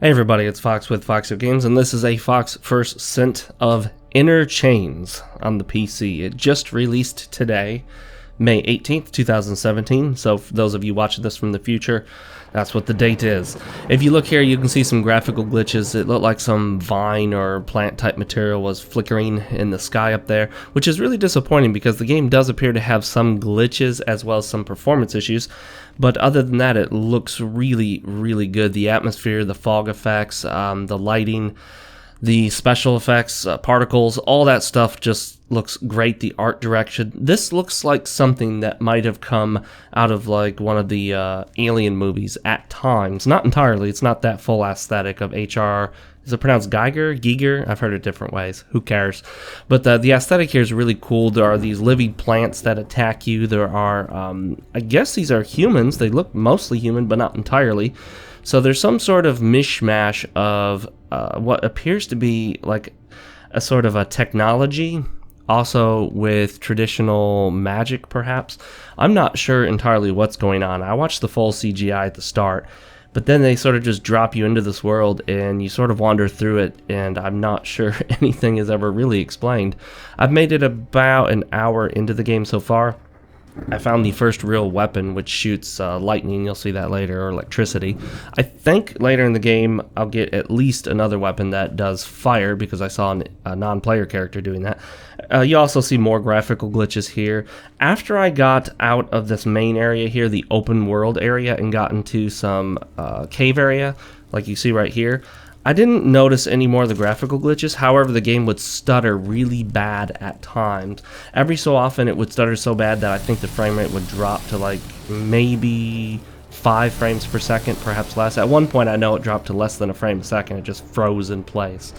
Hey everybody, it's Fox with FoxeoGames, and this is a Fox first scent of Inner Chains on the PC. It just released today, May 18th, 2017, so for those of you watching this from the future, that's what the date is. If you look here, you can see some graphical glitches. It looked like some vine or plant type material was flickering in the sky up there, which is really disappointing because the game does appear to have some glitches as well as some performance issues. But other than that, it looks really, really good. The atmosphere, the fog effects, the lighting, the special effects, particles, all that stuff just looks great. The art direction. This looks like something that might have come out of like one of the Alien movies at times. Not entirely. It's not that full aesthetic of HR. Is it pronounced Geiger? Giger? I've heard it different ways. Who cares? But the aesthetic here is really cool. There are these living plants that attack you. There are, I guess these are humans. They look mostly human, but not entirely. So there's some sort of mishmash of what appears to be like a sort of a technology, also with traditional magic, perhaps. I'm not sure entirely what's going on. I watched the full CGI at the start, but then they sort of just drop you into this world and you sort of wander through it, and I'm not sure anything is ever really explained. I've made it about an hour into the game so far. I found the first real weapon, which shoots lightning. You'll see that later, or electricity. I think later in the game I'll get at least another weapon that does fire, because I saw a non-player character doing that. You also see more graphical glitches here. After I got out of this main area here, the open world area, and got into some cave area, like you see right here, I didn't notice any more of the graphical glitches. However, the game would stutter really bad at times. Every so often it would stutter so bad that I think the frame rate would drop to like maybe 5 frames per second, perhaps less. At one point I know it dropped to less than a frame a second. It just froze in place.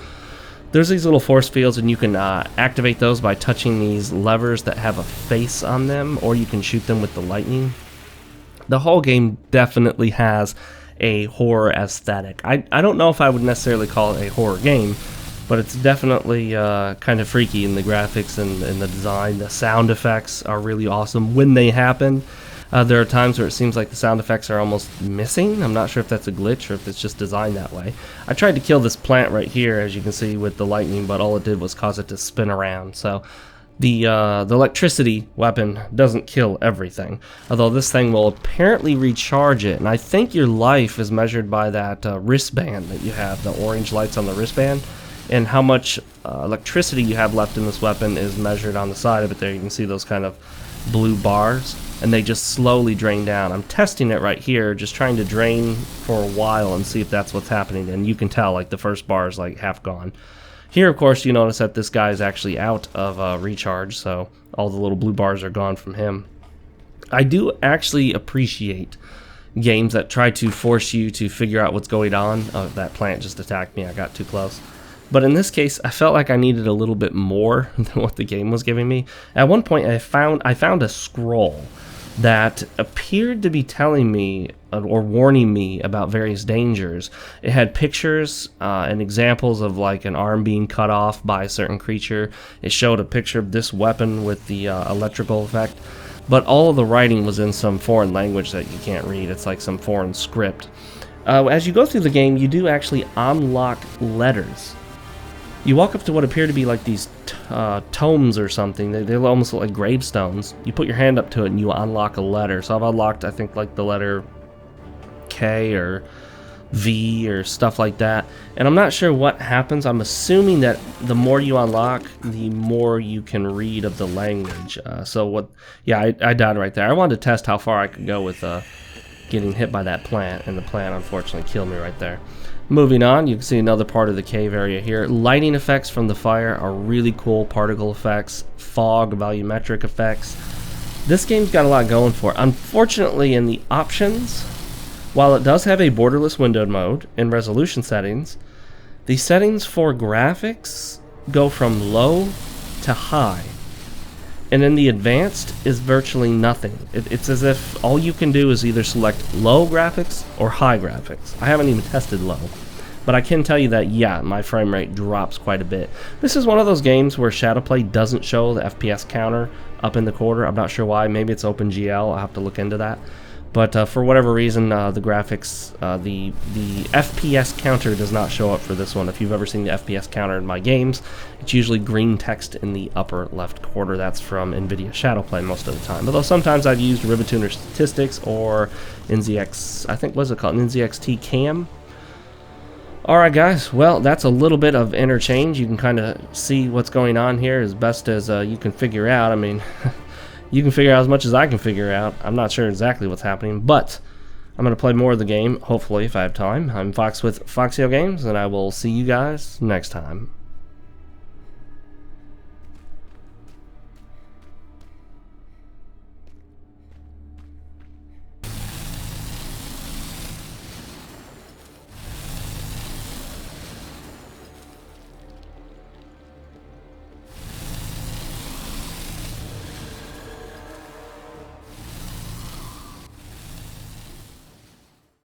There's these little force fields, and you can activate those by touching these levers that have a face on them, or you can shoot them with the lightning. The whole game definitely has a horror aesthetic. I don't know if I would necessarily call it a horror game, but it's definitely kind of freaky in the graphics and the design. The sound effects are really awesome when they happen. There are times where it seems like the sound effects are almost missing. I'm not sure if that's a glitch or if it's just designed that way. I tried to kill this plant right here, as you can see, with the lightning, but all it did was cause it to spin around. So the electricity weapon doesn't kill everything, although this thing will apparently recharge it, and I think your life is measured by that wristband that you have, the orange lights on the wristband, and how much electricity you have left in this weapon is measured on the side of it there. You can see those kind of blue bars, and they just slowly drain down. I'm testing it right here, just trying to drain for a while and see if that's what's happening, and you can tell like the first bar is like half gone. Here, of course, you notice that this guy is actually out of recharge, so all the little blue bars are gone from him. I do actually appreciate games that try to force you to figure out what's going on. Oh, that plant just attacked me. I got too close. But in this case, I felt like I needed a little bit more than what the game was giving me. At one point, I found a scroll that appeared to be telling me or warning me about various dangers. It had pictures and examples of like an arm being cut off by a certain creature. It showed a picture of this weapon with the electrical effect, but all of the writing was in some foreign language that you can't read. It's like some foreign script. As you go through the game, you do actually unlock letters. You walk up to what appear to be like these tomes or something. They almost look like gravestones. You put your hand up to it and you unlock a letter. So I've unlocked, I think, like the letter K or V or stuff like that. And I'm not sure what happens. I'm assuming that the more you unlock, the more you can read of the language. I died right there. I wanted to test how far I could go with getting hit by that plant, and the plant unfortunately killed me right there. Moving on, you can see another part of the cave area here. Lighting effects from the fire are really cool. Particle effects, fog, volumetric effects. This game's got a lot going for it. Unfortunately, in the options, while it does have a borderless windowed mode in resolution settings, the settings for graphics go from low to high. And in the advanced is virtually nothing. It's as if all you can do is either select low graphics or high graphics. I haven't even tested low, but I can tell you that, yeah, my frame rate drops quite a bit. This is one of those games where Shadowplay doesn't show the FPS counter up in the corner. I'm not sure why. Maybe it's OpenGL. I'll have to look into that. But for whatever reason, the graphics, the FPS counter does not show up for this one. If you've ever seen the FPS counter in my games, it's usually green text in the upper left corner. That's from NVIDIA Shadowplay most of the time. Although sometimes I've used Ribbituner Statistics or NZX, I think, what's it called? NZXT Cam. Alright guys, well, that's a little bit of interchange. You can kind of see what's going on here as best as you can figure out. I mean, you can figure out as much as I can figure out. I'm not sure exactly what's happening, but I'm going to play more of the game, hopefully, if I have time. I'm Fox with FoxeoGames, and I will see you guys next time.